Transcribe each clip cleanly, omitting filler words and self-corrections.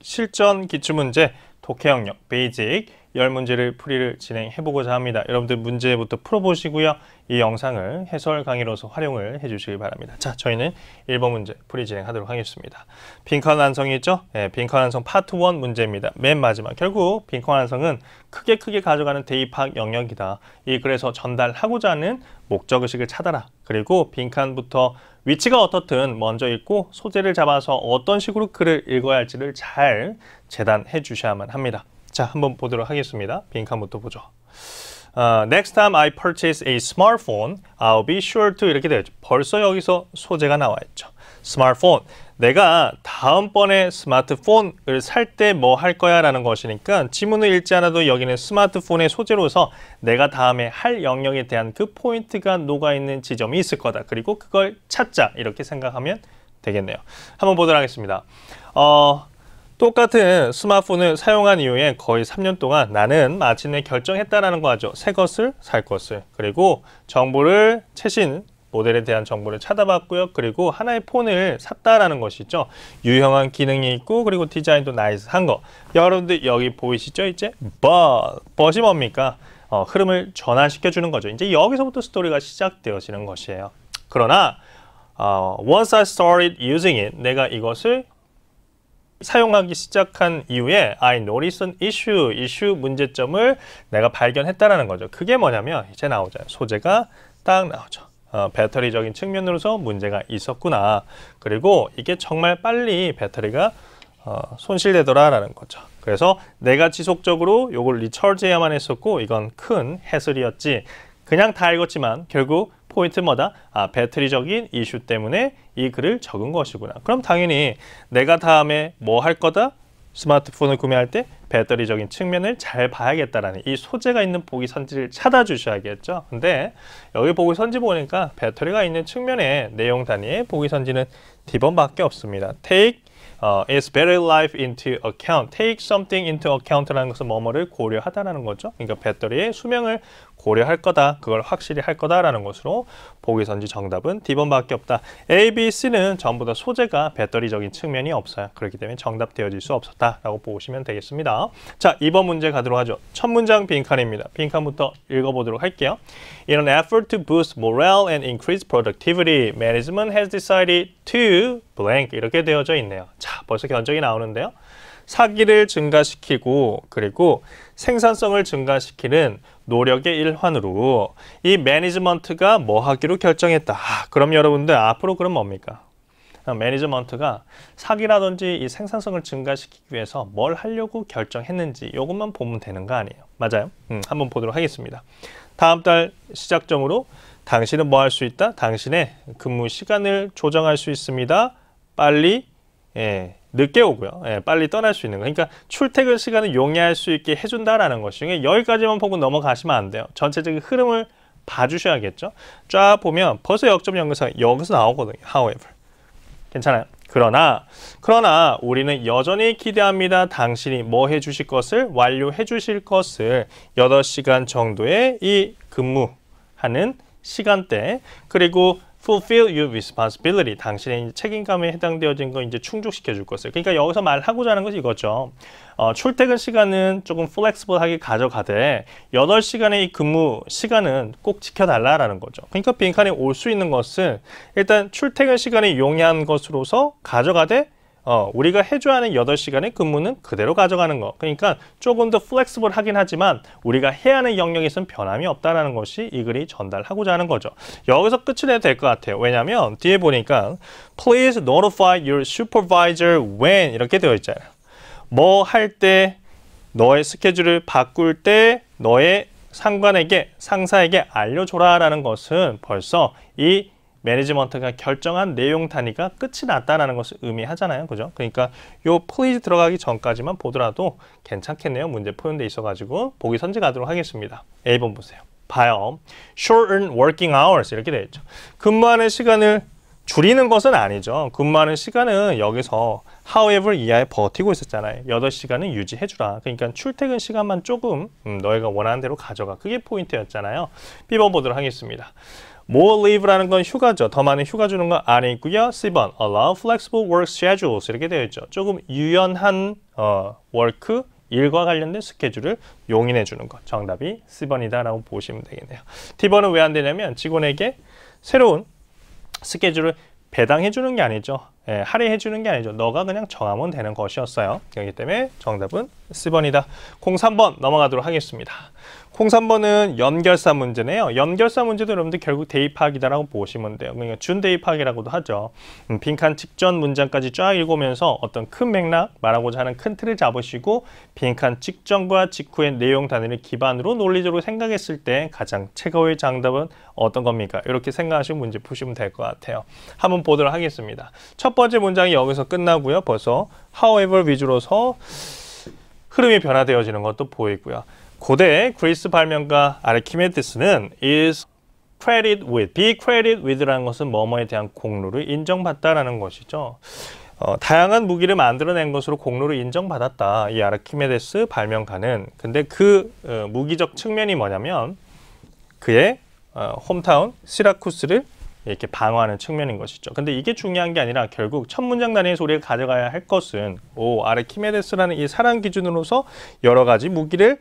실전 기출문제 독해 영역 베이직 10문제를 풀이를 진행해보고자 합니다. 여러분들 문제부터 풀어보시고요. 이 영상을 해설 강의로서 활용을 해주시기 바랍니다. 자, 저희는 1번 문제 풀이 진행하도록 하겠습니다. 빈칸 완성이 있죠? 네, 빈칸 완성 파트 1 문제입니다. 맨 마지막. 결국 빈칸 완성은 크게 가져가는 대입학 영역이다. 그래서 전달하고자 하는 목적의식을 찾아라. 그리고 빈칸부터 위치가 어떻든 먼저 읽고 소재를 잡아서 어떤 식으로 글을 읽어야 할지를 잘 재단해 주셔야만 합니다. 자, 한번 보도록 하겠습니다. 빈칸부터 보죠. Next time I purchase a smartphone, I'll be sure to 이렇게 되어 있죠. 벌써 여기서 소재가 나와 있죠. 스마트폰. 내가 다음번에 스마트폰을 살 때 뭐 할 거야 라는 것이니까 지문을 읽지 않아도 여기는 스마트폰의 소재로서 내가 다음에 할 영역에 대한 그 포인트가 녹아있는 지점이 있을 거다. 그리고 그걸 찾자. 이렇게 생각하면 되겠네요. 한번 보도록 하겠습니다. 똑같은 스마트폰을 사용한 이후에 거의 3년 동안 나는 마침내 결정했다라는 거 하죠. 새 것을 살 것을. 그리고 정보를 최신 모델에 대한 정보를 찾아봤고요. 그리고 하나의 폰을 샀다라는 것이죠. 유용한 기능이 있고 그리고 디자인도 나이스한 거. 여러분들 여기 보이시죠? 이제 but이 뭡니까? 흐름을 전환시켜주는 거죠. 이제 여기서부터 스토리가 시작되어지는 것이에요. 그러나 once I started using it, 내가 이것을 사용하기 시작한 이후에 I noticed an issue 문제점을 내가 발견했다라는 거죠. 그게 뭐냐면 이제 나오잖아요. 소재가 딱 나오죠. 배터리적인 측면으로서 문제가 있었구나. 그리고 이게 정말 빨리 배터리가 손실되더라라는 거죠. 그래서 내가 지속적으로 이걸 리처지해야만 했었고 이건 큰 해설이었지. 그냥 다 읽었지만 결국 포인트 뭐다? 배터리적인 이슈 때문에 이 글을 적은 것이구나. 그럼 당연히 내가 다음에 뭐 할 거다? 스마트폰을 구매할 때 배터리적인 측면을 잘 봐야겠다라는 이 소재가 있는 보기 선지를 찾아주셔야겠죠. 근데 여기 보기 선지 보니까 배터리가 있는 측면의 내용 단위의 보기 선지는 D번밖에 없습니다. Take its battery life into account. Take something into account라는 것은 뭐뭐를 고려하다라는 거죠. 그러니까 배터리의 수명을 고려할 거다. 그걸 확실히 할 거다라는 것으로 보기 선지 정답은 D번밖에 없다. A, B, C는 전부 다 소재가 배터리적인 측면이 없어요. 그렇기 때문에 정답 되어질 수 없었다라고 보시면 되겠습니다. 자, 2번 문제 가도록 하죠. 첫 문장 빈칸입니다. 빈칸부터 읽어보도록 할게요. In an effort to boost morale and increase productivity, management has decided to blank 이렇게 되어져 있네요. 자, 벌써 견적이 나오는데요. 사기를 증가시키고 그리고 생산성을 증가시키는 노력의 일환으로 이 매니지먼트가 뭐 하기로 결정했다. 그럼 여러분들 앞으로 그럼 뭡니까? 매니지먼트가 사기라든지 이 생산성을 증가시키기 위해서 뭘 하려고 결정했는지 이것만 보면 되는 거 아니에요. 맞아요? 한번 보도록 하겠습니다. 다음 달 시작점으로 당신은 뭐 할 수 있다? 당신의 근무 시간을 조정할 수 있습니다. 빨리 늦게 오고요. 빨리 떠날 수 있는 거. 그러니까 출퇴근 시간을 용이할 수 있게 해준다라는 것이 여기까지만 보고 넘어가시면 안 돼요. 전체적인 흐름을 봐주셔야겠죠. 쫙 보면 벌써 역점 연결사 여기서 나오거든요. However. 괜찮아요. 그러나 우리는 여전히 기대합니다. 당신이 뭐 해주실 것을 완료해 주실 것을 8시간 정도의 이 근무하는 시간대 그리고 fulfill your responsibility. 당신의 책임감에 해당되어진 거 이제 충족시켜 줄 것을. 그러니까 여기서 말하고자 하는 것이 이거죠. 출퇴근 시간은 조금 플렉시블하게 가져가되 8시간의 이 근무 시간은 꼭 지켜달라라는 거죠. 그러니까 빈칸에 올 수 있는 것을 일단 출퇴근 시간이 용이한 것으로서 가져가되 우리가 해줘야 하는 8시간의 근무는 그대로 가져가는 거. 그러니까 조금 더 플렉시블 하긴 하지만 우리가 해야 하는 영역에서는 변함이 없다는 것이 이 글이 전달하고자 하는 거죠. 여기서 끝을 내도 될 것 같아요. 왜냐하면 뒤에 보니까 Please notify your supervisor when 이렇게 되어 있잖아요. 뭐 할 때 너의 스케줄을 바꿀 때 너의 상관에게 상사에게 알려줘라 라는 것은 벌써 이 매니지먼트가 결정한 내용 단위가 끝이 났다는 것을 의미하잖아요. 그죠? 그러니까 요 please 들어가기 전까지만 보더라도 괜찮겠네요. 문제 포함되어 있어가지고 보기 선지 가도록 하겠습니다. A번 보세요. 봐요. Shorten working hours 이렇게 되어 있죠. 근무하는 시간을 줄이는 것은 아니죠. 근무하는 시간은 여기서 however 이하에 버티고 있었잖아요. 8시간은 유지해주라. 그러니까 출퇴근 시간만 조금 너희가 원하는 대로 가져가. 그게 포인트였잖아요. B번 보도록 하겠습니다. more leave라는 건 휴가죠. 더 많은 휴가 주는 건 안에 있고요. C번 allow flexible work schedules 이렇게 되어 있죠. 조금 유연한 work, 일과 관련된 스케줄을 용인해 주는 것. 정답이 C번이다라고 보시면 되겠네요. D번은 왜 안 되냐면 직원에게 새로운 스케줄을 배당해 주는 게 아니죠. 할애해 주는 게 아니죠. 너가 그냥 정하면 되는 것이었어요. 그렇기 때문에 정답은 C번이다. 03번 넘어가도록 하겠습니다. 03번은 연결사 문제네요. 연결사 문제도 여러분들 결국 대입하기다라고 보시면 돼요. 그러니까 준대입하기라고도 하죠. 빈칸 직전 문장까지 쫙 읽으면서 어떤 큰 맥락, 말하고자 하는 큰 틀을 잡으시고 빈칸 직전과 직후의 내용 단위를 기반으로 논리적으로 생각했을 때 가장 최고의 정답은 어떤 겁니까? 이렇게 생각하시고 문제 푸시면 될 것 같아요. 한번 보도록 하겠습니다. 첫 번째 문장이 여기서 끝나고요. 벌써 however 위주로서 흐름이 변화되어지는 것도 보이고요. 고대 그리스 발명가 아르키메데스는 is credited with, be credited with라는 것은 뭐뭐에 대한 공로를 인정받다라는 것이죠. 다양한 무기를 만들어낸 것으로 공로를 인정받았다. 이 아르키메데스 발명가는. 근데 그 무기적 측면이 뭐냐면 그의 홈타운 시라쿠스를 이렇게 방어하는 측면인 것이죠. 근데 이게 중요한 게 아니라 결국 첫 문장 단위에서 우리가 가져가야 할 것은 아르키메데스라는 이 사람 기준으로서 여러 가지 무기를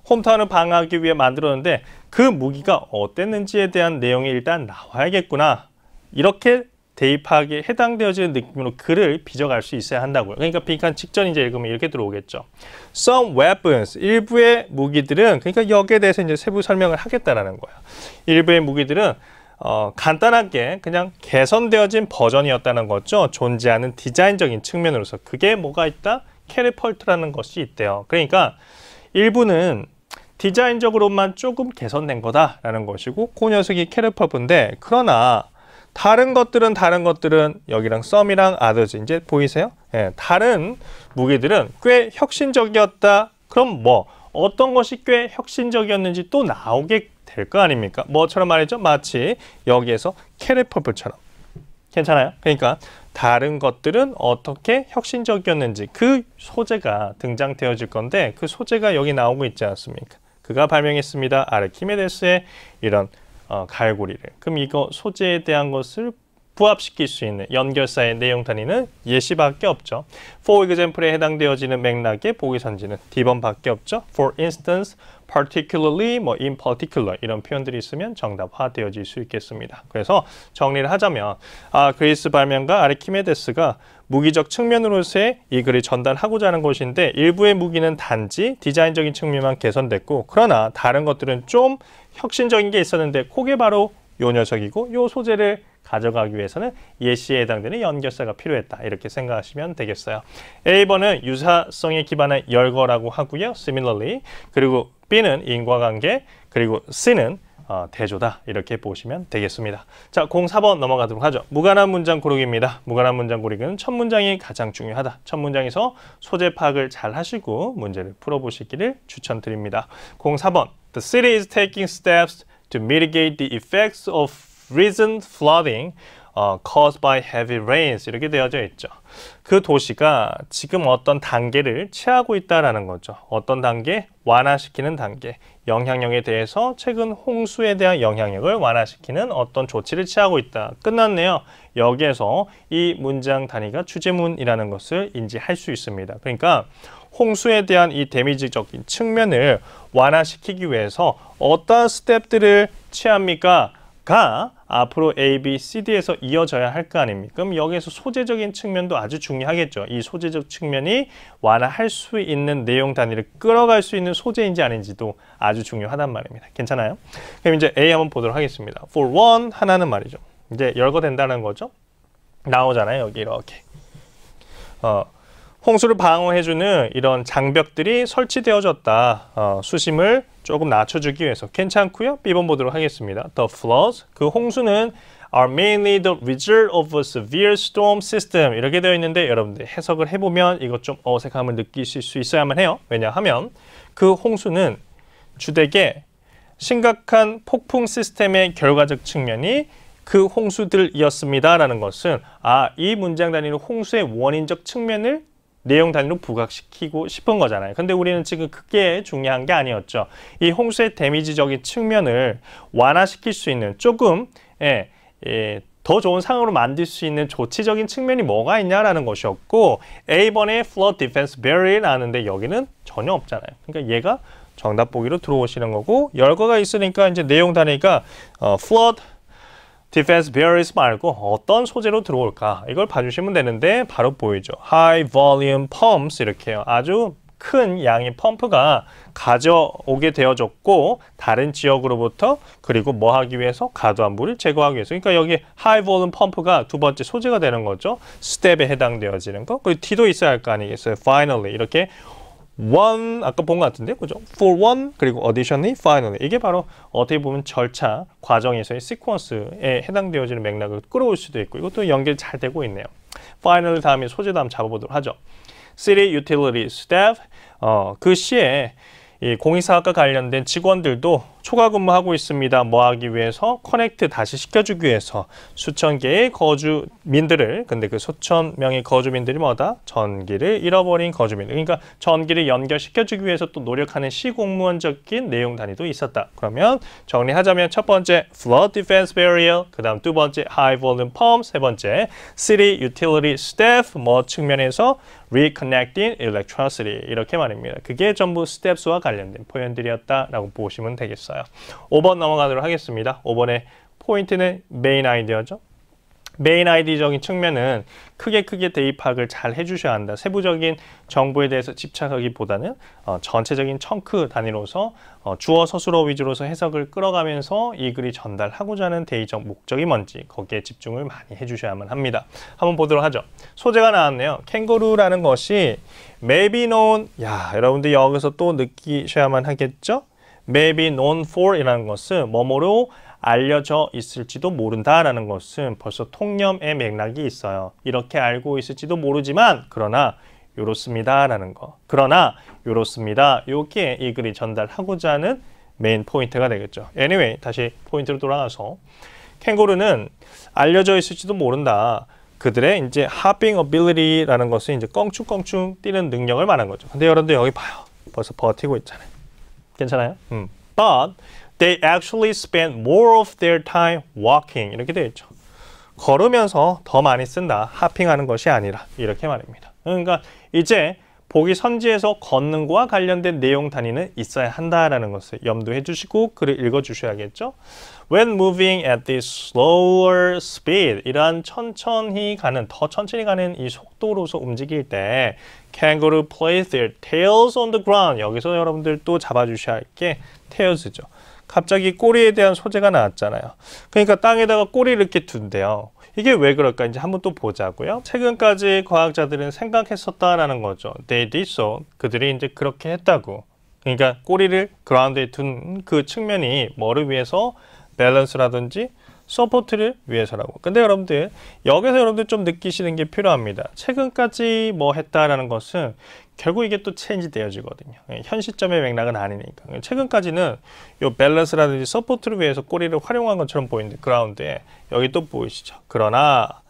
홈타운을 방어하기 위해 만들었는데 그 무기가 어땠는지에 대한 내용이 일단 나와야겠구나. 이렇게 대입하기에 해당되어지는 느낌으로 글을 빚어갈 수 있어야 한다고요. 그러니까 빈칸 직전 이제 읽으면 이렇게 들어오겠죠. Some weapons, 일부의 무기들은, 그러니까 여기에 대해서 이제 세부 설명을 하겠다라는 거예요. 일부의 무기들은 간단하게 그냥 개선되어진 버전이었다는 거죠. 존재하는 디자인적인 측면으로서. 그게 뭐가 있다? 캐리펄트라는 것이 있대요. 그러니까 일부는 디자인적으로만 조금 개선된 거다라는 것이고 그 녀석이 캐리펄트인데, 그러나 다른 것들은 여기랑 썸이랑 others 이제 보이세요? 다른 무기들은 꽤 혁신적이었다. 그럼 어떤 것이 꽤 혁신적이었는지 또 나오게 될 거 아닙니까? 뭐처럼 말이죠? 마치 여기에서 캐리펄트처럼. 괜찮아요? 그러니까 다른 것들은 어떻게 혁신적이었는지 그 소재가 등장되어질 건데 그 소재가 여기 나오고 있지 않습니까? 그가 발명했습니다. 아르키메데스의 이런 갈고리를. 그럼 이거 소재에 대한 것을 부합시킬 수 있는 연결사의 내용 단위는 예시밖에 없죠. For example에 해당되어지는 맥락의 보기 선지는 D번밖에 없죠. For instance, particularly, in particular 이런 표현들이 있으면 정답화되어질 수 있겠습니다. 그래서 정리를 하자면 그리스 발명가 아르키메데스가 무기적 측면으로서의 이 글을 전달하고자 하는 것인데 일부의 무기는 단지 디자인적인 측면만 개선됐고 그러나 다른 것들은 좀 혁신적인 게 있었는데 그게 바로 요 녀석이고 요 소재를 가져가기 위해서는 예시에 해당되는 연결사가 필요했다. 이렇게 생각하시면 되겠어요. A번은 유사성에 기반한 열거라고 하고요. Similarly. 그리고 B는 인과관계. 그리고 C는 대조다. 이렇게 보시면 되겠습니다. 자, 04번 넘어가도록 하죠. 무관한 문장 고르기입니다. 무관한 문장 고르기는 첫 문장이 가장 중요하다. 첫 문장에서 소재 파악을 잘 하시고 문제를 풀어보시기를 추천드립니다. 04번. The city is taking steps to mitigate the effects of recent flooding caused by heavy rains 이렇게 되어져 있죠. 그 도시가 지금 어떤 단계를 취하고 있다라는 거죠. 어떤 단계? 완화시키는 단계. 영향력에 대해서 최근 홍수에 대한 영향력을 완화시키는 어떤 조치를 취하고 있다. 끝났네요. 여기에서 이 문장 단위가 주제문이라는 것을 인지할 수 있습니다. 그러니까 홍수에 대한 이 데미지적인 측면을 완화시키기 위해서 어떠한 스텝들을 취합니까? 가 앞으로 A, B, C, D에서 이어져야 할 거 아닙니까? 그럼 여기에서 소재적인 측면도 아주 중요하겠죠. 이 소재적 측면이 완화할 수 있는 내용 단위를 끌어갈 수 있는 소재인지 아닌지도 아주 중요하단 말입니다. 괜찮아요? 그럼 이제 A 한번 보도록 하겠습니다. For one, 하나는 말이죠. 이제 열거된다는 거죠. 나오잖아요. 여기 이렇게. 홍수를 방어해주는 이런 장벽들이 설치되어졌다. 수심을 조금 낮춰주기 위해서 괜찮고요. B번 보도록 하겠습니다. The floods, 그 홍수는 are mainly the result of a severe storm system 이렇게 되어 있는데 여러분들 해석을 해보면 이것 좀 어색함을 느끼실 수 있어야만 해요. 왜냐하면 그 홍수는 주되게 심각한 폭풍 시스템의 결과적 측면이 그 홍수들이었습니다라는 것은 이 문장 단위로 홍수의 원인적 측면을 내용 단위로 부각시키고 싶은 거잖아요. 근데 우리는 지금 그게 중요한 게 아니었죠. 이 홍수의 데미지적인 측면을 완화시킬 수 있는 조금 더 좋은 상황으로 만들 수 있는 조치적인 측면이 뭐가 있냐라는 것이었고 A번에 flood defense barrier 나왔는데 여기는 전혀 없잖아요. 그러니까 얘가 정답 보기로 들어오시는 거고 열거가 있으니까 이제 내용 단위가 flood defense barriers 말고 어떤 소재로 들어올까 이걸 봐주시면 되는데 바로 보이죠. high volume pumps 이렇게 해요. 아주 큰 양의 펌프가 가져오게 되어졌고 다른 지역으로부터 그리고 뭐 하기 위해서 과도한 물을 제거하기 위해서 그러니까 여기 high volume 펌프가 두 번째 소재가 되는 거죠. 스텝에 해당되어지는 거 그리고 D도 있어야 할 거 아니겠어요. finally 이렇게 one 아까 본 것 같은데 그죠? for one 그리고 additionally finally 이게 바로 어떻게 보면 절차 과정에서의 시퀀스에 해당되어지는 맥락을 끌어올 수도 있고 이것도 연결 잘 되고 있네요. finally 다음에 소재도 한번 잡아보도록 하죠. City Utility Staff 그 시에 이 공익사업과 관련된 직원들도 초과 근무하고 있습니다. 뭐 하기 위해서? 커넥트 다시 시켜주기 위해서 수천 개의 거주민들을 근데 그 수천 명의 거주민들이 뭐다? 전기를 잃어버린 거주민들 그러니까 전기를 연결시켜주기 위해서 또 노력하는 시공무원적인 내용 단위도 있었다. 그러면 정리하자면 첫 번째 flood defense barrier 그 다음 두 번째 high volume pump 세 번째 city utility staff 뭐 측면에서 reconnecting electricity 이렇게 말입니다. 그게 전부 스텝스와 관련된 표현들이었다라고 보시면 되겠어요. 5번 넘어가도록 하겠습니다. 5번의 포인트는 메인 아이디어죠. 메인 아이디어적인 측면은 크게 대입 파악을 잘 해주셔야 한다. 세부적인 정보에 대해서 집착하기보다는 전체적인 청크 단위로서 주어 서술어 위주로서 해석을 끌어가면서 이 글이 전달하고자 하는 대의적 목적이 뭔지 거기에 집중을 많이 해주셔야만 합니다. 한번 보도록 하죠. 소재가 나왔네요. 캥거루라는 것이 may be known 여러분들 여기서 또 느끼셔야만 하겠죠. may be known for 이라는 것은 뭐뭐로 알려져 있을지도 모른다라는 것은 벌써 통념의 맥락이 있어요. 이렇게 알고 있을지도 모르지만 그러나 요렇습니다라는 거. 그러나 요렇습니다. 요게 이 글이 전달하고자 하는 메인 포인트가 되겠죠. Anyway, 다시 포인트로 돌아가서 캥거루는 알려져 있을지도 모른다. 그들의 이제 hopping ability라는 것은 이제 껑충껑충 뛰는 능력을 말한 거죠. 근데 여러분들 여기 봐요. 벌써 버티고 있잖아요. 괜찮아요? But they actually spend more of their time walking 이렇게 되어 있죠. 걸으면서 더 많이 쓴다. 하핑하는 것이 아니라 이렇게 말입니다. 그러니까 이제 보기 선지에서 걷는 거와 관련된 내용 단위는 있어야 한다라는 것을 염두해 주시고 글을 읽어 주셔야겠죠. When moving at this slower speed 이러한 천천히 가는 더 천천히 가는 이 속도로서 움직일 때 kangaroo place their tails on the ground 여기서 여러분들 또 잡아주셔야 할 게 tails죠. 갑자기 꼬리에 대한 소재가 나왔잖아요. 그러니까 땅에다가 꼬리를 이렇게 둔대요. 이게 왜 그럴까? 이제 한번 또 보자고요. 최근까지 과학자들은 생각했었다라는 거죠. They did so. 그들이 이제 그렇게 했다고. 그러니까 꼬리를 그라운드에 둔 그 측면이 뭐를 위해서? 밸런스라든지 서포트를 위해서라고. 근데 여러분들 여기서 여러분들 좀 느끼시는 게 필요합니다. 최근까지 뭐 했다라는 것은 결국 이게 또 체인지 되어지거든요. 현 시점의 맥락은 아니니까. 최근까지는 요 밸런스라든지 서포트를 위해서 꼬리를 활용한 것처럼 보이는데 그라운드에 여기 또 보이시죠. 그러나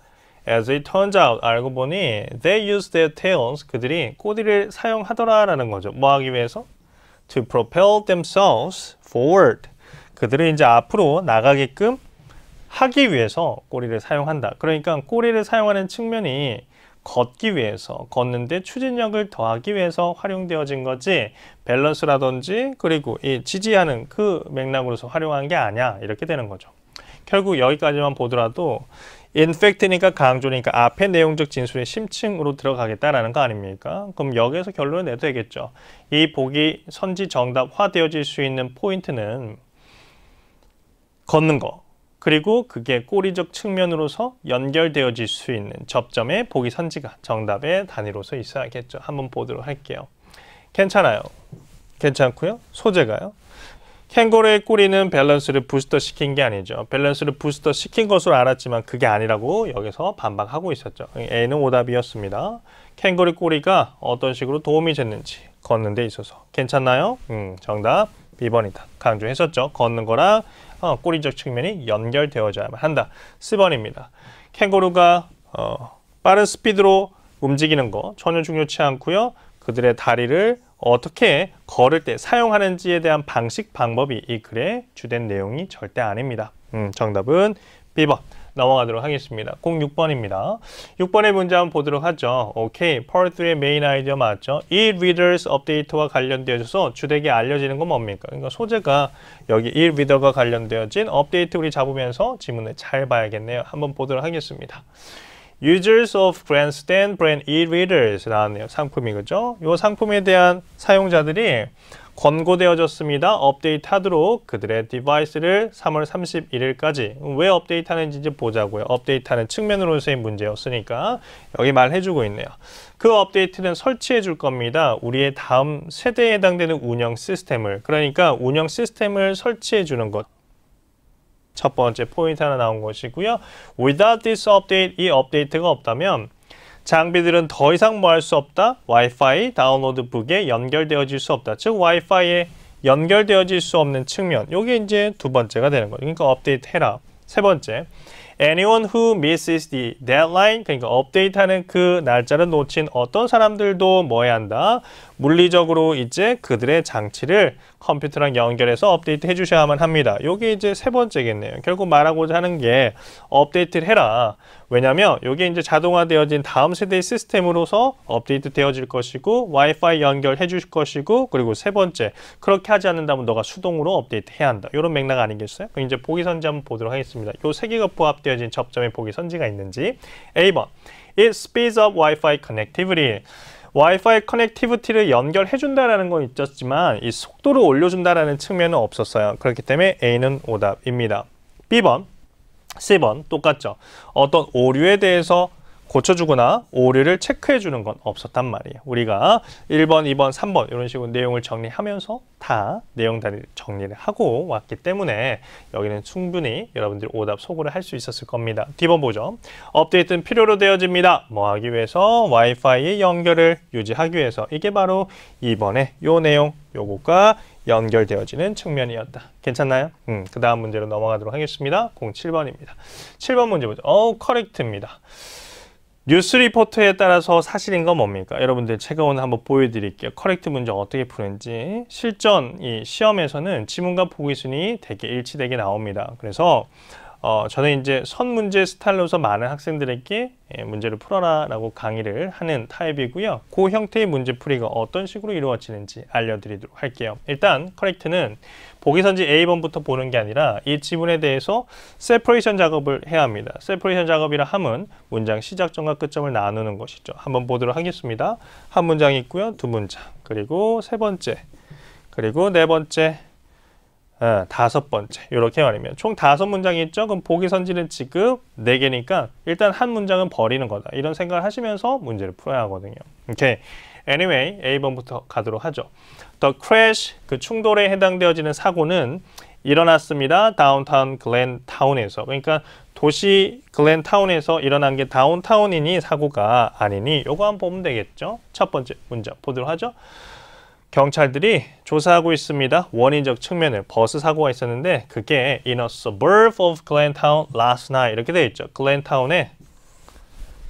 as it turns out 알고 보니 they use their tails 그들이 꼬리를 사용하더라라는 거죠. 뭐 하기 위해서? To propel themselves forward. 그들이 이제 앞으로 나가게끔 하기 위해서 꼬리를 사용한다. 그러니까 꼬리를 사용하는 측면이 걷기 위해서, 걷는데 추진력을 더하기 위해서 활용되어진 거지 밸런스라든지 그리고 이 지지하는 그 맥락으로서 활용한 게 아니야. 이렇게 되는 거죠. 결국 여기까지만 보더라도 in fact니까 강조니까 앞에 내용적 진술의 심층으로 들어가겠다라는 거 아닙니까? 그럼 여기에서 결론을 내도 되겠죠. 이 보기 선지 정답화되어질 수 있는 포인트는 걷는 거. 그리고 그게 꼬리적 측면으로서 연결되어질 수 있는 접점의 보기 선지가 정답의 단위로서 있어야겠죠. 한번 보도록 할게요. 괜찮아요. 괜찮고요. 소재가요. 캥거루의 꼬리는 밸런스를 부스터 시킨 게 아니죠. 밸런스를 부스터 시킨 것으로 알았지만 그게 아니라고 여기서 반박하고 있었죠. A는 오답이었습니다. 캥거루 꼬리가 어떤 식으로 도움이 됐는지 걷는 데 있어서. 괜찮나요? 정답 B번이다. 강조했었죠. 걷는 거랑 꼬리적 측면이 연결되어져야만 한다. C번입니다. 캥거루가 빠른 스피드로 움직이는 거 전혀 중요치 않고요. 그들의 다리를 어떻게 걸을 때 사용하는지에 대한 방식, 방법이 이 글의 주된 내용이 절대 아닙니다. 정답은 B번. 넘어가도록 하겠습니다. 06번입니다. 6번의 문제 한번 보도록 하죠. 오케이, Part 3의 메인 아이디어 맞죠? e-readers 업데이트와 관련되어져서 주되게 알려지는 건 뭡니까? 그러니까 소재가 여기 e-reader과 관련되어진 업데이트 우리 잡으면서 지문을 잘 봐야겠네요. 한번 보도록 하겠습니다. Users of Grandstand brand e-readers 나왔네요. 상품이 그죠? 이 상품에 대한 사용자들이 권고되어졌습니다. 업데이트하도록 그들의 디바이스를 3월 31일까지 왜 업데이트하는지 이제 보자고요. 업데이트하는 측면으로서의 문제였으니까 여기 말해주고 있네요. 그 업데이트는 설치해 줄 겁니다. 우리의 다음 세대에 해당되는 운영 시스템을, 그러니까 운영 시스템을 설치해 주는 것. 첫 번째 포인트 하나 나온 것이고요. Without this update, 이 업데이트가 없다면 장비들은 더 이상 뭐 할 수 없다? 와이파이 다운로드 북에 연결되어질 수 없다. 즉 와이파이에 연결되어질 수 없는 측면. 이게 이제 두 번째가 되는 거죠. 그러니까 업데이트 해라. 세 번째, anyone who misses the deadline, 그러니까 업데이트하는 그 날짜를 놓친 어떤 사람들도 뭐 해야 한다? 물리적으로 이제 그들의 장치를 컴퓨터랑 연결해서 업데이트 해주셔야만 합니다. 이게 이제 세 번째겠네요. 결국 말하고자 하는 게 업데이트를 해라. 왜냐면 이게 이제 자동화되어진 다음 세대의 시스템으로서 업데이트 되어질 것이고 와이파이 연결해 줄 것이고 그리고 세 번째, 그렇게 하지 않는다면 너가 수동으로 업데이트 해야 한다. 이런 맥락 아니겠어요? 그럼 이제 보기 선지 한번 보도록 하겠습니다. 이 세 개가 부합되어진 접점의 보기 선지가 있는지. A번, It speeds up Wi-Fi connectivity. 와이파이 커넥티비티를 연결해준다라는 건 있었지만 이 속도를 올려준다라는 측면은 없었어요. 그렇기 때문에 A는 오답입니다. B번, C번 똑같죠. 어떤 오류에 대해서 고쳐주거나 오류를 체크해주는 건 없었단 말이에요. 우리가 1번, 2번, 3번 이런 식으로 내용을 정리하면서 다 내용 다리 정리를 하고 왔기 때문에 여기는 충분히 여러분들이 오답 소구를 할 수 있었을 겁니다. D번 보죠. 업데이트는 필요로 되어집니다. 뭐 하기 위해서? 와이파이의 연결을 유지하기 위해서. 이게 바로 2번의 요 내용, 요것과 연결되어지는 측면이었다. 괜찮나요? 그 다음 문제로 넘어가도록 하겠습니다. 07번입니다. 7번 문제 보죠. 커렉트입니다. 뉴스 리포트에 따라서 사실인 건 뭡니까? 여러분들 제가 오늘 한번 보여드릴게요. 커렉트 문제 어떻게 푸는지. 실전 이 시험에서는 지문과 보기순이 되게 일치되게 나옵니다. 그래서 저는 이제 선 문제 스타일로서 많은 학생들에게 문제를 풀어라 라고 강의를 하는 타입이고요. 그 형태의 문제풀이가 어떤 식으로 이루어지는지 알려드리도록 할게요. 일단 커렉트는 보기선지 A번부터 보는 게 아니라 이 지문에 대해서 세퍼레이션 작업을 해야 합니다. 세퍼레이션 작업이라 함은 문장 시작점과 끝점을 나누는 것이죠. 한번 보도록 하겠습니다. 한 문장 있고요. 두 문장, 그리고 세 번째, 그리고 네 번째, 다섯 번째, 이렇게 말이면 총 5문장이 있죠. 그럼 보기 선지는 지금 4개니까 일단 한 문장은 버리는 거다. 이런 생각을 하시면서 문제를 풀어야 하거든요. 오케이. Anyway, A번부터 가도록 하죠. The crash, 그 충돌에 해당되어지는 사고는 일어났습니다. 다운타운 글렌타운에서. 그러니까 도시 글렌타운에서 일어난 게 다운타운이니 사고가 아니니 요거 한번 보면 되겠죠. 첫 번째 문장 보도록 하죠. 경찰들이 조사하고 있습니다. 원인적 측면을. 버스 사고가 있었는데 그게 in a suburb of Glentown last night 이렇게 되어 있죠. 글렌타운의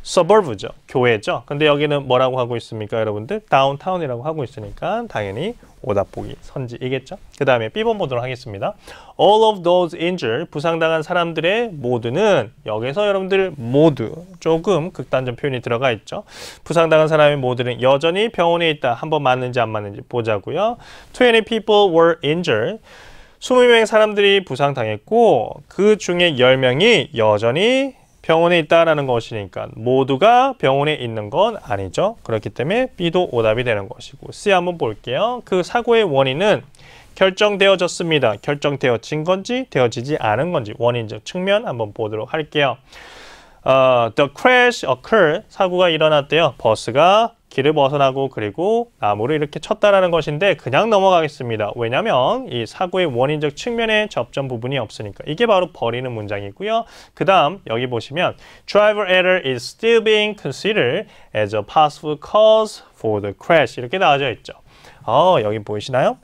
suburb죠. 교외죠. 근데 여기는 뭐라고 하고 있습니까, 여러분들? 다운타운이라고 하고 있으니까 당연히 오답 보기 선지이겠죠. 그 다음에 B번 보도록 하겠습니다. All of those injured, 부상당한 사람들의 모두는, 여기서 여러분들 모두 조금 극단적 표현이 들어가 있죠. 부상당한 사람의 모두는 여전히 병원에 있다. 한번 맞는지 안 맞는지 보자고요. 20 people were injured. 20명의 사람들이 부상당했고 그 중에 10명이 여전히 병원에 있다라는 것이니까 모두가 병원에 있는 건 아니죠. 그렇기 때문에 B도 오답이 되는 것이고, C 한번 볼게요. 그 사고의 원인은 결정되어졌습니다. 결정되어진 건지 되어지지 않은 건지 원인적 측면 한번 보도록 할게요. The crash occurred. 사고가 일어났대요. 버스가 길을 벗어나고 그리고 나무를 이렇게 쳤다라는 것인데 그냥 넘어가겠습니다. 왜냐하면 이 사고의 원인적 측면에 접점 부분이 없으니까. 이게 바로 버리는 문장이고요. 그 다음 여기 보시면 driver error is still being considered as a possible cause for the crash 이렇게 나와져 있죠. 여기 보이시나요?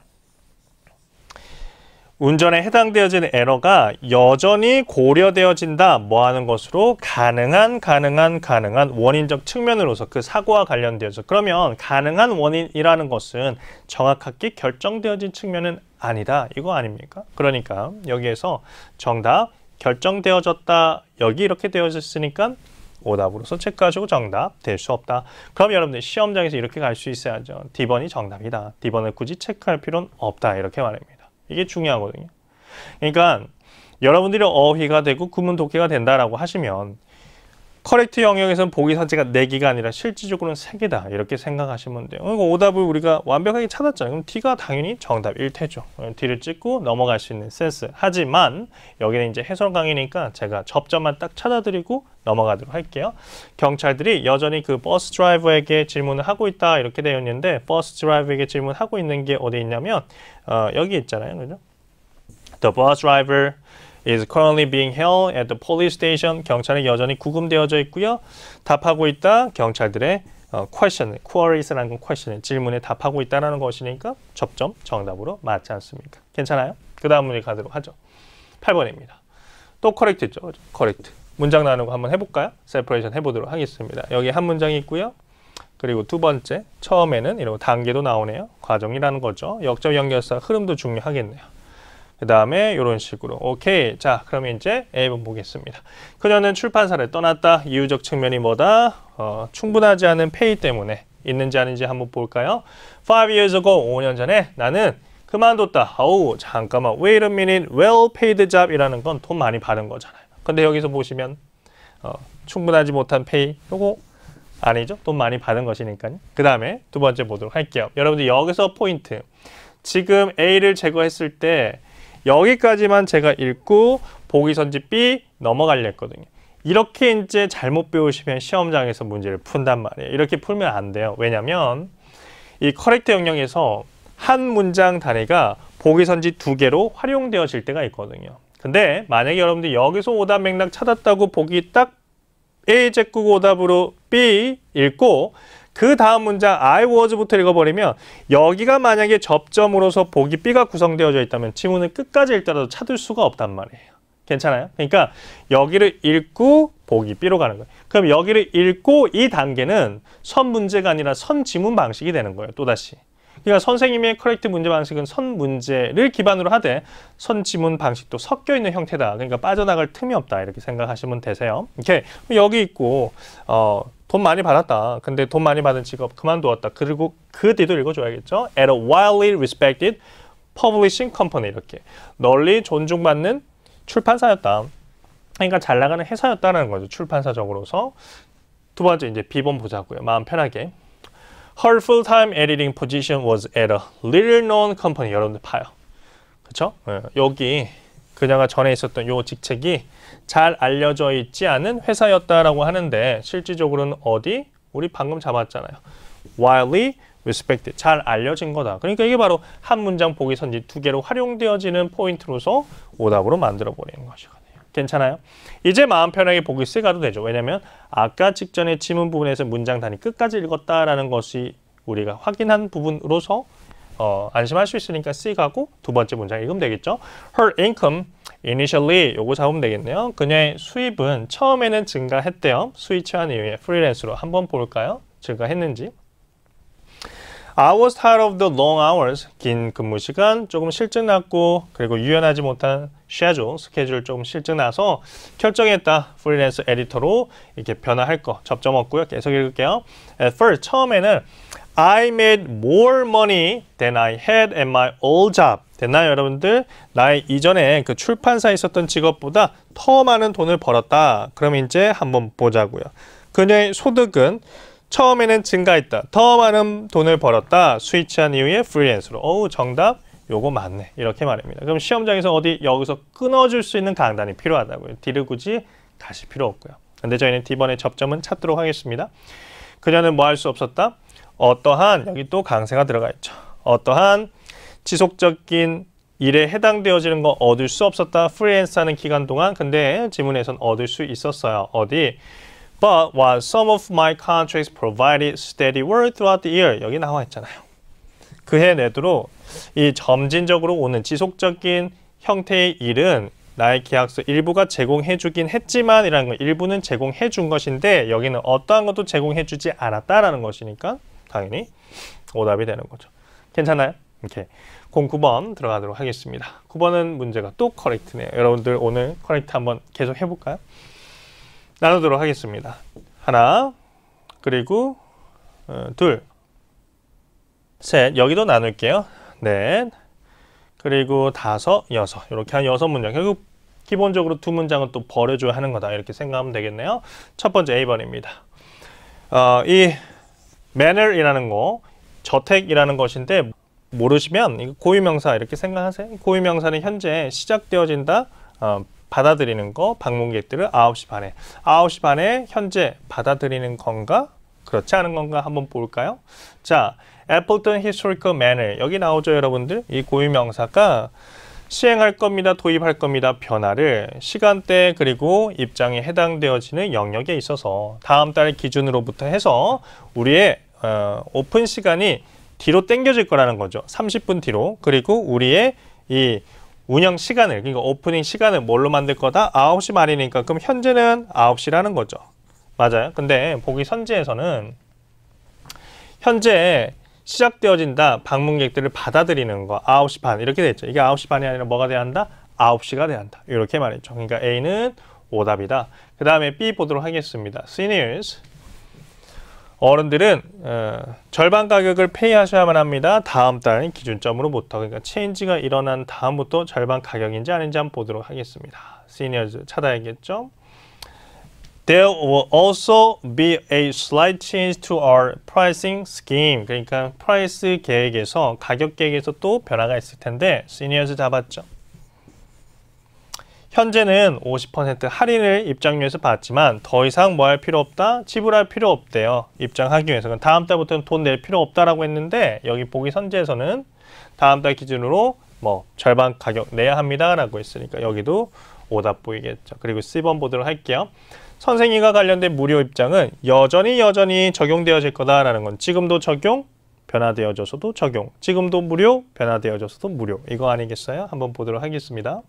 운전에 해당되어지는 에러가 여전히 고려되어진다. 뭐 하는 것으로? 가능한 원인적 측면으로서 그 사고와 관련되어서. 그러면 가능한 원인이라는 것은 정확하게 결정되어진 측면은 아니다. 이거 아닙니까? 그러니까 여기에서 정답 결정되어졌다. 여기 이렇게 되어졌으니까 오답으로서 체크하시고 정답 될 수 없다. 그럼 여러분들 시험장에서 이렇게 갈 수 있어야죠. D번이 정답이다. D번을 굳이 체크할 필요는 없다. 이렇게 말합니다. 이게 중요하거든요. 그러니까 여러분들이 어휘가 되고 구문 독해가 된다라고 하시면 커렉트 영역에서는 보기 선지가 4개가 아니라 실질적으로는 3개다. 이렇게 생각하시면 돼요. 그러니까 오답을 우리가 완벽하게 찾았잖아요. 그럼 D가 당연히 정답일 테죠. D를 찍고 넘어갈 수 있는 센스. 하지만 여기는 이제 해설 강의니까 제가 접점만 딱 찾아드리고 넘어가도록 할게요. 경찰들이 여전히 그 버스 드라이버에게 질문을 하고 있다. 이렇게 되어 있는데 버스 드라이버에게 질문하고 있는 게 어디 있냐면 여기 있잖아요. 그죠? The bus driver is currently being held at the police station. 경찰이 여전히 구금되어져 있고요. 답하고 있다. 경찰들의 question, queries라는 건 question, 질문에 답하고 있다는 것이니까 접점 정답으로 맞지 않습니까? 괜찮아요? 그 다음 문제 가도록 하죠. 8번입니다. 또 correct죠. correct. 문장 나누는 거 한번 해볼까요? separation 해보도록 하겠습니다. 여기 한 문장이 있고요. 그리고 두 번째, 처음에는 이런 단계도 나오네요. 과정이라는 거죠. 역점 연결사 흐름도 중요하겠네요. 그 다음에 이런 식으로 오케이. 자, 그러면 이제 A번 보겠습니다. 그녀는 출판사를 떠났다. 이유적 측면이 뭐다? 충분하지 않은 페이 때문에 있는지 아닌지 한번 볼까요? 5 years ago, 5년 전에 나는 그만뒀다. 어우, 잠깐만. Wait a minute. Well paid job 이라는 건 돈 많이 받은 거잖아요. 근데 여기서 보시면 충분하지 못한 페이, 요거 아니죠? 돈 많이 받은 것이니까요. 그 다음에 두 번째 보도록 할게요. 여러분들 여기서 포인트. 지금 A를 제거했을 때 여기까지만 제가 읽고 보기 선지 B 넘어가려 했거든요. 이렇게 이제 잘못 배우시면 시험장에서 문제를 푼단 말이에요. 이렇게 풀면 안 돼요. 왜냐면 이 커렉트 영역에서 한 문장 단위가 보기 선지 2개로 활용되어질 때가 있거든요. 근데 만약에 여러분들 여기서 오답 맥락 찾았다고 보기 딱 A 제꾸고 오답으로 B 읽고 그 다음 문장 I was부터 읽어버리면 여기가 만약에 접점으로서 보기 B가 구성되어져 있다면 지문을 끝까지 읽더라도 찾을 수가 없단 말이에요. 괜찮아요? 그러니까 여기를 읽고 보기 B로 가는 거예요. 그럼 여기를 읽고 이 단계는 선 문제가 아니라 선 지문 방식이 되는 거예요. 또다시. 그러니까 선생님의 커렉트 문제 방식은 선 문제를 기반으로 하되 선 지문 방식도 섞여 있는 형태다. 그러니까 빠져나갈 틈이 없다. 이렇게 생각하시면 되세요. 이렇게 여기 있고 돈 많이 받았다. 근데 돈 많이 받은 직업 그만두었다. 그리고 그 뒤도 읽어줘야겠죠. At a widely respected publishing company 이렇게 널리 존중받는 출판사였다. 그러니까 잘 나가는 회사였다는 거죠. 출판사적으로서. 두 번째 이제 B번 보자고요. 마음 편하게. Her full-time editing position was at a little-known company. 여러분들 봐요. 그렇죠? 여기 그녀가 전에 있었던 요 직책이 잘 알려져 있지 않은 회사였다라고 하는데 실질적으로는 어디? 우리 방금 잡았잖아요. Widely respected. 잘 알려진 거다. 그러니까 이게 바로 한 문장 보기 선지 2개로 활용되어지는 포인트로서 오답으로 만들어버리는 것이거든요. 괜찮아요? 이제 마음 편하게 보기 C 가도 되죠. 왜냐면 아까 직전에 지문 부분에서 문장 단위 끝까지 읽었다라는 것이 우리가 확인한 부분으로서 안심할 수 있으니까 C 가고 두 번째 문장 읽으면 되겠죠. Her income initially 요거 잡으면 되겠네요. 그녀의 수입은 처음에는 증가했대요. 스위치한 이후에 프리랜서로 한번 볼까요? 증가했는지. I was tired of the long hours. 긴 근무 시간 조금 실증났고 그리고 유연하지 못한 schedule, 스케줄 조금 실증나서 결정했다. 프리랜서 에디터로 이렇게 변화할 거. 접점 없고요. 계속 읽을게요. At first, 처음에는 I made more money than I had at my old job. 됐나요, 여러분들? 나의 이전에 그 출판사에 있었던 직업보다 더 많은 돈을 벌었다. 그럼 이제 한번 보자고요. 그녀의 소득은 처음에는 증가했다. 더 많은 돈을 벌었다. 스위치한 이후에 프리랜서로. 어우, 정답. 요거 맞네. 이렇게 말합니다. 그럼 시험장에서 어디 여기서 끊어줄 수 있는 강단이 필요하다고요. D를 굳이 가실 필요 없고요. 근데 저희는 D번의 접점은 찾도록 하겠습니다. 그녀는 뭐 할 수 없었다? 어떠한, 여기 또 강세가 들어가 있죠. 어떠한 지속적인 일에 해당되어지는 거 얻을 수 없었다. 프리랜서 하는 기간 동안. 근데 지문에선 얻을 수 있었어요. 어디? But while some of my contracts provided steady work throughout the year. 여기 나와 있잖아요. 그해 내도록 이 점진적으로 오는 지속적인 형태의 일은 나의 계약서 일부가 제공해주긴 했지만 이라는 거 일부는 제공해준 것인데 여기는 어떠한 것도 제공해주지 않았다라는 것이니까 당연히 오답이 되는 거죠. 괜찮아요? 이렇게 09번 들어가도록 하겠습니다. 9번은 문제가 또 커렉트네요. 여러분들 오늘 커렉트 한번 계속 해볼까요? 나누도록 하겠습니다. 하나, 그리고 둘, 셋, 여기도 나눌게요. 넷, 그리고 다섯, 여섯. 이렇게 한 6문장. 결국 기본적으로 2문장은 또 버려줘야 하는 거다. 이렇게 생각하면 되겠네요. 첫 번째 A번입니다. 이 manner이라는 거, 저택이라는 것인데 모르시면 고유명사 이렇게 생각하세요. 고유명사는 현재 시작되어진다, 받아들이는 거, 방문객들을 9시 반에. 9시 반에 현재 받아들이는 건가? 그렇지 않은 건가? 한번 볼까요? 자, Appleton Historical Manor. 여기 나오죠, 여러분들? 이 고유명사가 시행할 겁니다, 도입할 겁니다, 변화를 시간대 그리고 입장에 해당되어지는 영역에 있어서 다음 달 기준으로부터 해서 우리의 오픈 시간이 뒤로 당겨질 거라는 거죠. 30분 뒤로. 그리고 우리의 이 운영 시간을, 그러니까 오프닝 시간을 뭘로 만들 거다? 9시 말이니까 그럼 현재는 9시라는 거죠. 맞아요. 근데 보기 선지에서는 현재 시작되어진다, 방문객들을 받아들이는 거 9시 반 이렇게 됐죠. 이게 9시 반이 아니라 뭐가 돼야 한다? 9시가 돼야 한다. 이렇게 말했죠. 그러니까 A는 오답이다. 그 다음에 B 보도록 하겠습니다. Seniors. 어른들은 절반 가격을 페이하셔야만 합니다. 다음 달 기준점으로부터. 그러니까 체인지가 일어난 다음부터 절반 가격인지 아닌지 한번 보도록 하겠습니다. Seniors 찾아야겠죠. There will also be a slight change to our pricing scheme. 그러니까 프라이스 계획에서, 가격 계획에서 또 변화가 있을 텐데 Seniors 잡았죠. 현재는 50% 할인을 입장료에서 받지만 더 이상 뭐 할 필요 없다? 지불할 필요 없대요. 입장하기 위해서. 다음 달부터는 돈 낼 필요 없다라고 했는데 여기 보기 선지에서는 다음 달 기준으로 뭐 절반 가격 내야 합니다라고 했으니까 여기도 오답 보이겠죠. 그리고 C번 보도록 할게요. 선생님과 관련된 무료 입장은 여전히 적용되어질 거다라는 건 지금도 적용, 변화되어져서도 적용, 지금도 무료, 변화되어져서도 무료. 이거 아니겠어요? 한번 보도록 하겠습니다.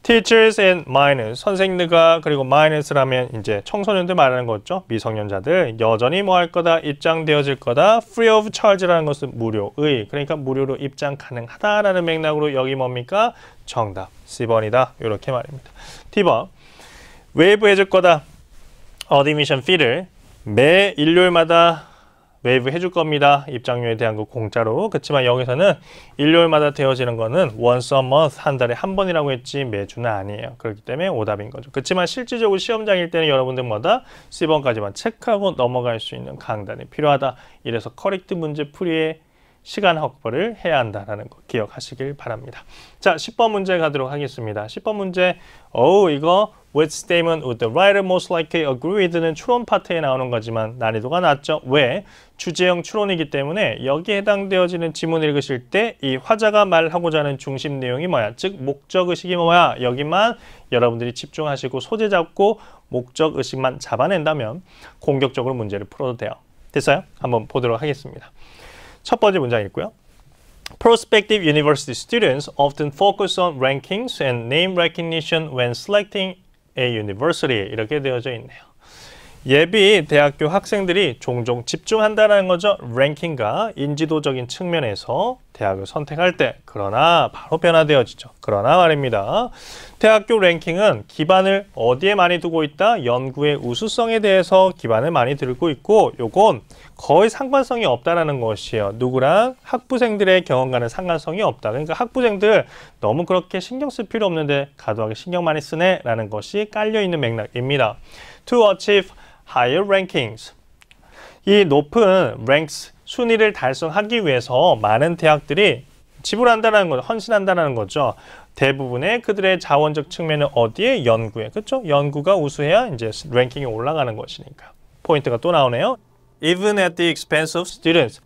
Teachers and minors, 선생님들과 그리고 minors라면 이제 청소년들 말하는 거죠. 미성년자들 여전히 뭐 할 거다? 입장되어질 거다. Free of charge라는 것은 무료의, 그러니까 무료로 입장 가능하다라는 맥락으로 여기 뭡니까? 정답 C번이다. 이렇게 말입니다. D번. 웨이브 해줄 거다. 어드미션 피를 매 일요일마다 웨이브 해줄 겁니다. 입장료에 대한 거 공짜로. 그렇지만 여기서는 일요일마다 되어지는 거는 once a month, 한 달에 한 번이라고 했지 매주는 아니에요. 그렇기 때문에 오답인 거죠. 그렇지만 실질적으로 시험장일 때는 여러분들마다 C번까지만 체크하고 넘어갈 수 있는 강단이 필요하다. 이래서 커렉트 문제 풀이에 시간 확보를 해야 한다는 거 기억하시길 바랍니다. 자, 10번 문제 가도록 하겠습니다. 10번 문제, 이거 Which statement would the writer most likely agree with는 추론 파트에 나오는 거지만 난이도가 낮죠. 왜? 주제형 추론이기 때문에 여기에 해당되어지는 지문을 읽으실 때 이 화자가 말하고자 하는 중심 내용이 뭐야? 즉 목적의식이 뭐야? 여기만 여러분들이 집중하시고 소재 잡고 목적의식만 잡아낸다면 공격적으로 문제를 풀어도 돼요. 됐어요? 한번 보도록 하겠습니다. 첫 번째 문장 읽고요. Prospective university students often focus on rankings and name recognition when selecting a university. 이렇게 되어져 있네요. 예비 대학교 학생들이 종종 집중한다는 거죠. 랭킹과 인지도적인 측면에서 대학을 선택할 때. 그러나 바로 변화되어지죠. 그러나 말입니다. 대학교 랭킹은 기반을 어디에 많이 두고 있다? 연구의 우수성에 대해서 기반을 많이 들고 있고 요건 거의 상관성이 없다라는 것이에요. 누구랑? 학부생들의 경험과는 상관성이 없다. 그러니까 학부생들 너무 그렇게 신경 쓸 필요 없는데 과도하게 신경 많이 쓰네 라는 것이 깔려있는 맥락입니다. To achieve higher rankings. 이 높은 ranks, 순위를 달성하기 위해서 많은 대학들이 지불한다는 거, 헌신한다는 거죠. 대부분의 그들의 자원적 측면은 어디에? 연구에. 그렇죠? 연구가 우수해야 이제 랭킹이 올라가는 것이니까. 포인트가 또 나오네요. Even at the expense of students.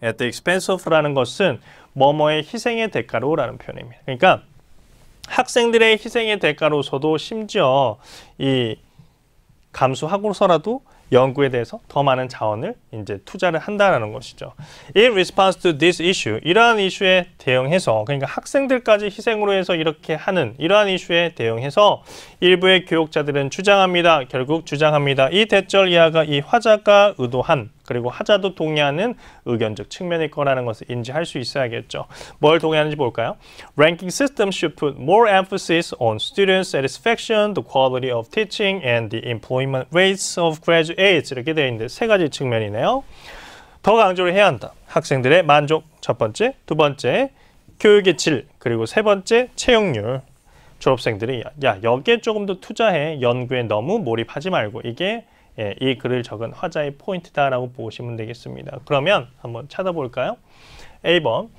At the expense of라는 것은 뭐뭐의 희생의 대가로라는 표현입니다. 그러니까 학생들의 희생의 대가로서도 심지어 이 감수하고서라도 연구에 대해서 더 많은 자원을 이제 투자를 한다는 것이죠. In response to this issue, 이러한 이슈에 대응해서, 그러니까 학생들까지 희생으로 해서 이렇게 하는 이러한 이슈에 대응해서 일부의 교육자들은 주장합니다. 결국 주장합니다. 이 대절 이하가 이 화자가 의도한 그리고 하자도 동의하는 의견적 측면일 거라는 것을 인지할 수 있어야겠죠. 뭘 동의하는지 볼까요? Ranking system should put more emphasis on student satisfaction, the quality of teaching, and the employment rates of graduates. 이렇게 되어 있는데 세 가지 측면이네요. 더 강조를 해야 한다. 학생들의 만족, 첫 번째. 두 번째, 교육의 질. 그리고 세 번째, 채용률. 졸업생들이 야 여기에 조금 더 투자해. 연구에 너무 몰입하지 말고. 이게 이 글을 적은 화자의 포인트다라고 보시면 되겠습니다. 그러면 한번 찾아볼까요? A번,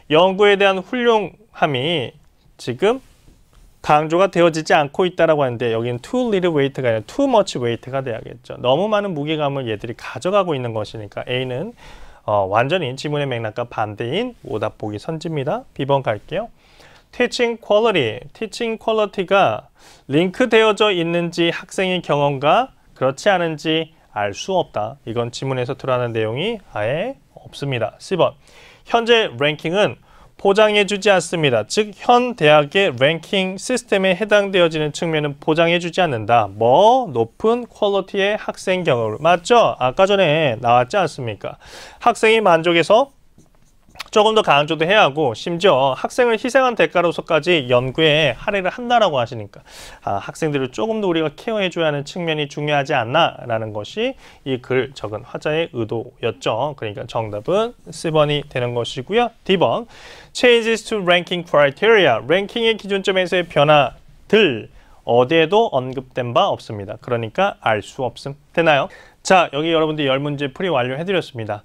연구에 대한 훌륭함이 지금 강조가 되어지지 않고 있다라고 하는데 여기는 too little weight가 아니라 too much weight가 돼야겠죠. 너무 많은 무게감을 얘들이 가져가고 있는 것이니까 A는 완전히 지문의 맥락과 반대인 오답 보기 선지입니다. B번 갈게요. Teaching quality가 링크되어져 있는지 학생의 경험과 그렇지 않은지 알 수 없다. 이건 지문에서 드러나는 내용이 아예 없습니다. C번, 현재 랭킹은 보장해주지 않습니다. 즉, 현 대학의 랭킹 시스템에 해당되어지는 측면은 보장해주지 않는다. 높은 퀄리티의 학생 경험을. 맞죠? 아까 전에 나왔지 않습니까? 학생이 만족해서 조금 더 강조도 해야 하고 심지어 학생을 희생한 대가로서까지 연구에 할애를 한다라고 하시니까 학생들을 조금 더 우리가 케어해줘야 하는 측면이 중요하지 않나라는 것이 이 글 적은 화자의 의도였죠. 그러니까 정답은 C번이 되는 것이고요. D번, changes to ranking criteria. 랭킹의 기준점에서의 변화들 어디에도 언급된 바 없습니다. 그러니까 알 수 없음. 되나요? 자, 여기 여러분들 10문제 풀이 완료해드렸습니다.